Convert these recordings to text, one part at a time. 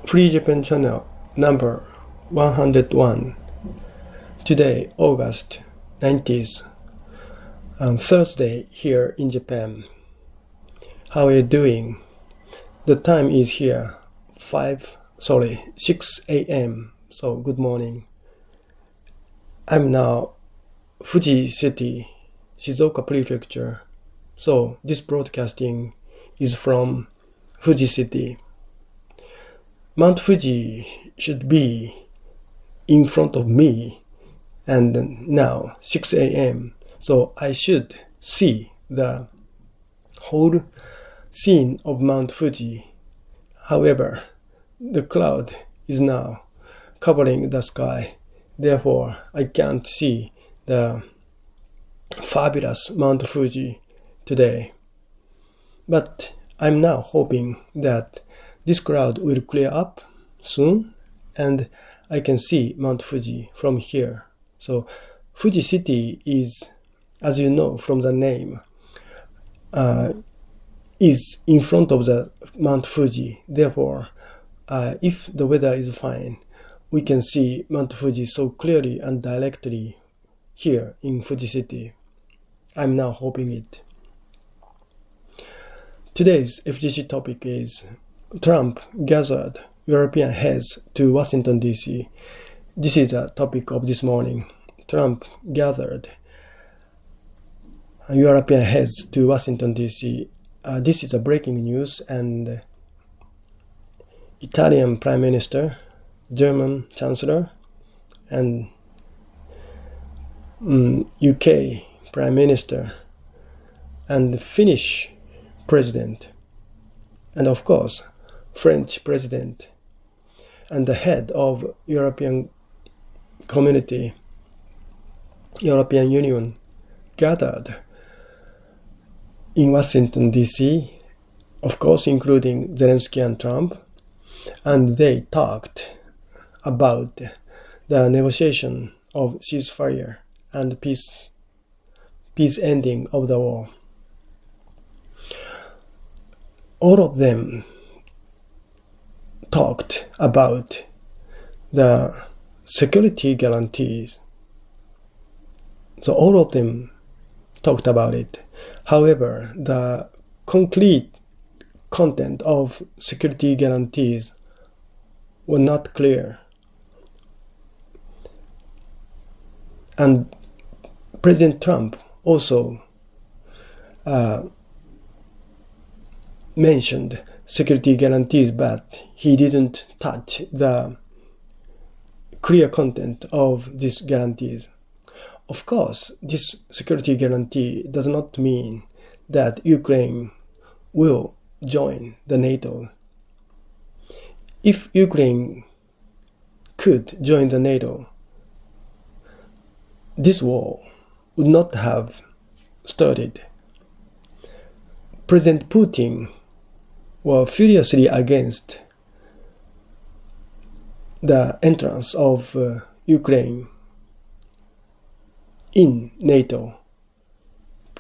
Free Japan Channel number 101. Today, August 19th, Thursday here in Japan. How are you doing? The time is here 6 a.m. So good morning. I'm now Fuji City, Shizuoka Prefecture. So this broadcasting is from Fuji City. Mount Fuji should be in front of me, and now 6 a.m. So I should see the whole scene of Mount Fuji. However, the cloud is now covering the sky. Therefore, I can't see the fabulous Mount Fuji today. But I'm now hoping that this cloud will clear up soon and I can see Mount Fuji from here. So Fuji City is, as you know from the name, is in front of the Mount Fuji. Therefore, if the weather is fine, we can see Mount Fuji so clearly and directly here in Fuji City. I'm now hoping it. Today's FGC topic is Trump gathered European heads to Washington, D.C. This is the topic of this morning. Trump gathered European heads to Washington, D.C. This is a breaking news, and Italian Prime Minister, German Chancellor, and UK Prime Minister, and Finnish President, and of course French President, and the head of European Community, European Union, gathered in Washington, D.C., of course including Zelensky and Trump, and they talked about the negotiation of ceasefire and peace ending of the war. All of them talked about the security guarantees. So all of them talked about it. However, the concrete content of security guarantees were not clear. And President Trump also mentioned security guarantees, but he didn't touch the clear content of these guarantees. Of course, this security guarantee does not mean that Ukraine will join the NATO. If Ukraine could join the NATO, this war would not have started. President Putin were furiously against the entrance of Ukraine in NATO.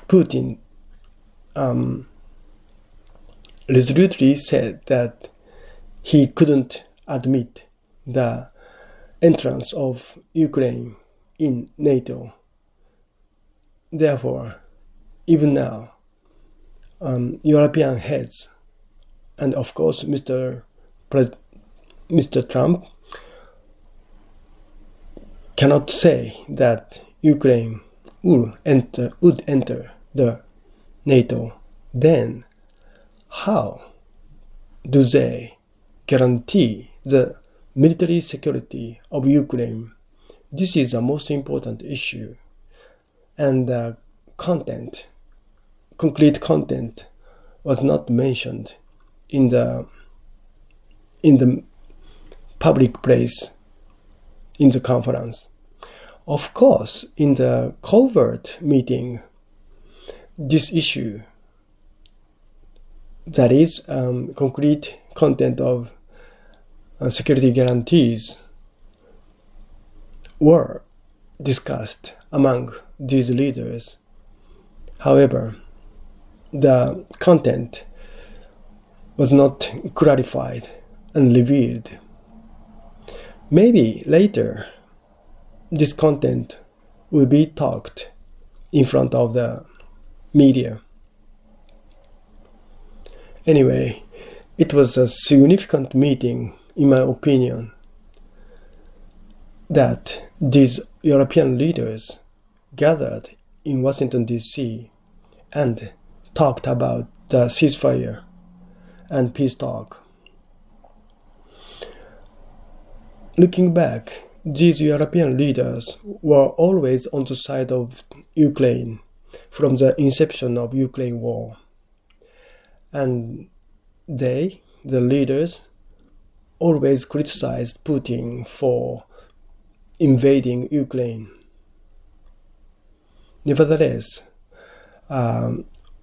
Putin resolutely said that he couldn't admit the entrance of Ukraine in NATO. Therefore, even now, European heads, and of course Mr. Trump, cannot say that Ukraine would enter the NATO. Then how do they guarantee the military security of Ukraine? This is the most important issue, and the concrete content was not mentioned in the public place in the conference. Of course, in the covert meeting, this issue, that is concrete content of security guarantees, were discussed among these leaders. However, the content was not clarified and revealed. Maybe later this content will be talked in front of the media. Anyway, it was a significant meeting, in my opinion, that these European leaders gathered in Washington, D.C. and talked about the ceasefire and peace talk. Looking back, these European leaders were always on the side of Ukraine from the inception of Ukraine war. And they, the leaders, always criticized Putin for invading Ukraine. Nevertheless,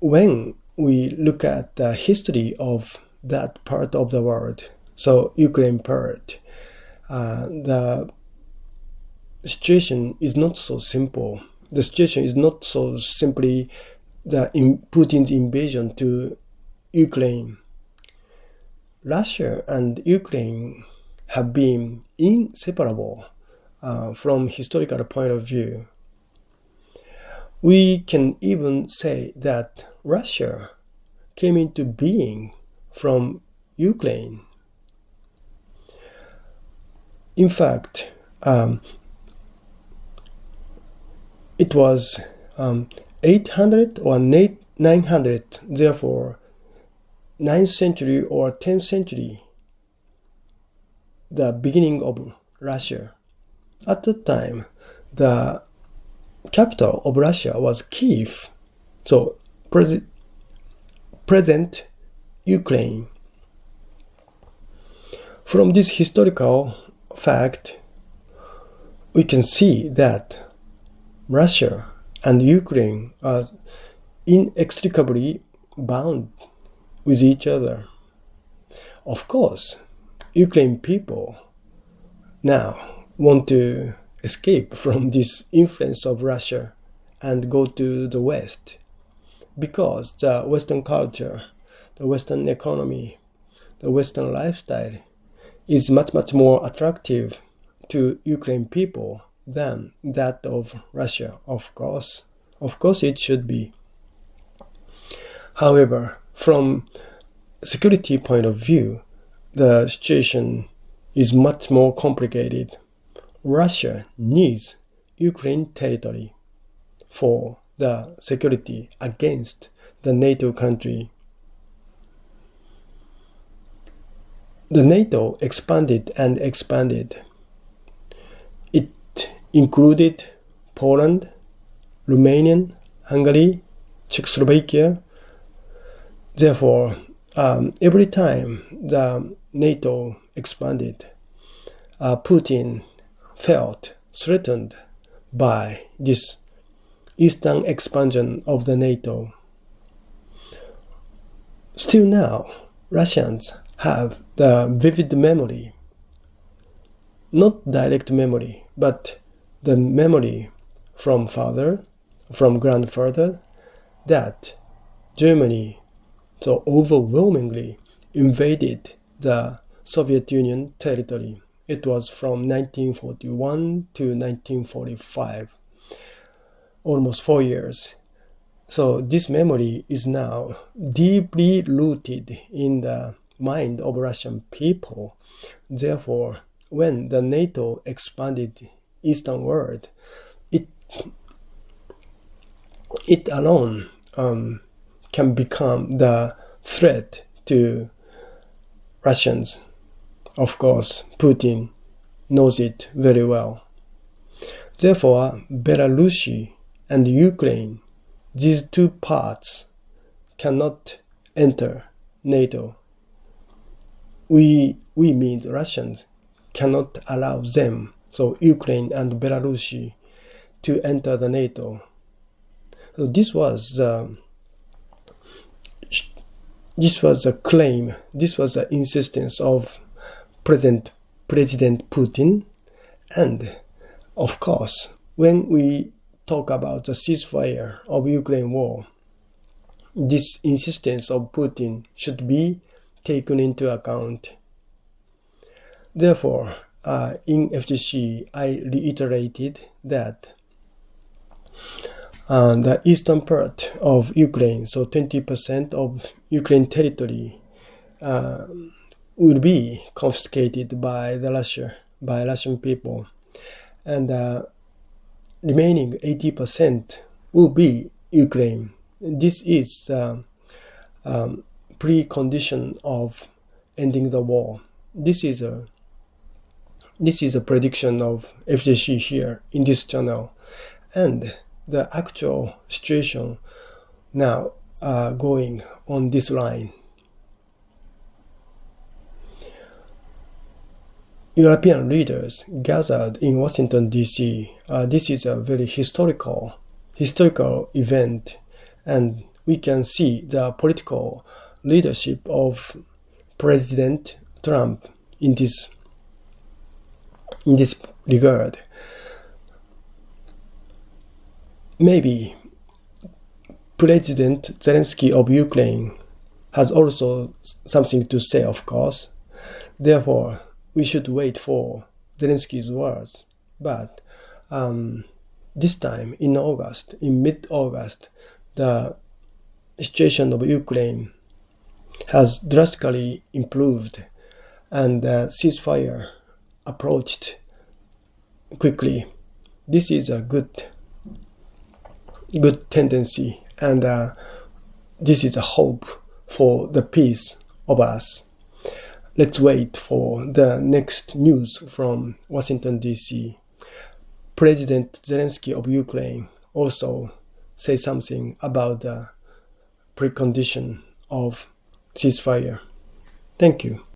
when we look at the history of that part of the world, so Ukraine part, the situation is not so simple. The situation is not so simply Putin's invasion to Ukraine. Russia and Ukraine have been inseparable from historical point of view. We can even say that Russia came into being from Ukraine. In fact, it was 800 or 900, therefore 9th century or 10th century, the beginning of Russia. At the time, the capital of Russia was Kiev, so present Ukraine. From this historical fact, we can see that Russia and Ukraine are inextricably bound with each other. Of course, Ukraine people now want to escape from this influence of Russia and go to the West, because the Western culture, the Western economy, the Western lifestyle is much, much more attractive to Ukraine people than that of Russia, of course. Of course it should be. However, from security point of view, the situation is much more complicated. Russia needs Ukraine territory for the security against the NATO country. The NATO expanded and expanded. It included Poland, Romania, Hungary, Czechoslovakia. Therefore, every time the NATO expanded, Putin felt threatened by this eastern expansion of the NATO. Still now, Russians have the vivid memory, not direct memory, but the memory from father, from grandfather, that Germany so overwhelmingly invaded the Soviet Union territory. It was from 1941 to 1945, almost 4 years. So this memory is now deeply rooted in the mind of Russian people. Therefore, when the NATO expanded Eastern world, it alone can become the threat to Russians. Of course, Putin knows it very well. Therefore, Belarus and Ukraine, these two parts, cannot enter NATO. We mean the Russians cannot allow them, so Ukraine and Belarus, to enter the NATO. So this was the claim, this was the insistence of President Putin. And of course, when we talk about the ceasefire of Ukraine war, this insistence of Putin should be taken into account. Therefore, in FGC, I reiterated that the eastern part of Ukraine, so 20% of Ukraine territory, will be confiscated by Russian people, and remaining 80% will be Ukraine. This is the precondition of ending the war. This is a prediction of FJC here in this channel, and the actual situation now going on this line. European leaders gathered in Washington, D.C. This is a very historical event, and we can see the political leadership of President Trump in this regard. Maybe President Zelensky of Ukraine has also something to say, of course. Therefore, we should wait for Zelensky's words. But this time in mid-August, the situation of Ukraine has drastically improved, and the ceasefire approached quickly. This is a good tendency, and this is a hope for the peace of us. Let's wait for the next news from Washington, D.C. President Zelensky of Ukraine also said something about the precondition of ceasefire. Thank you.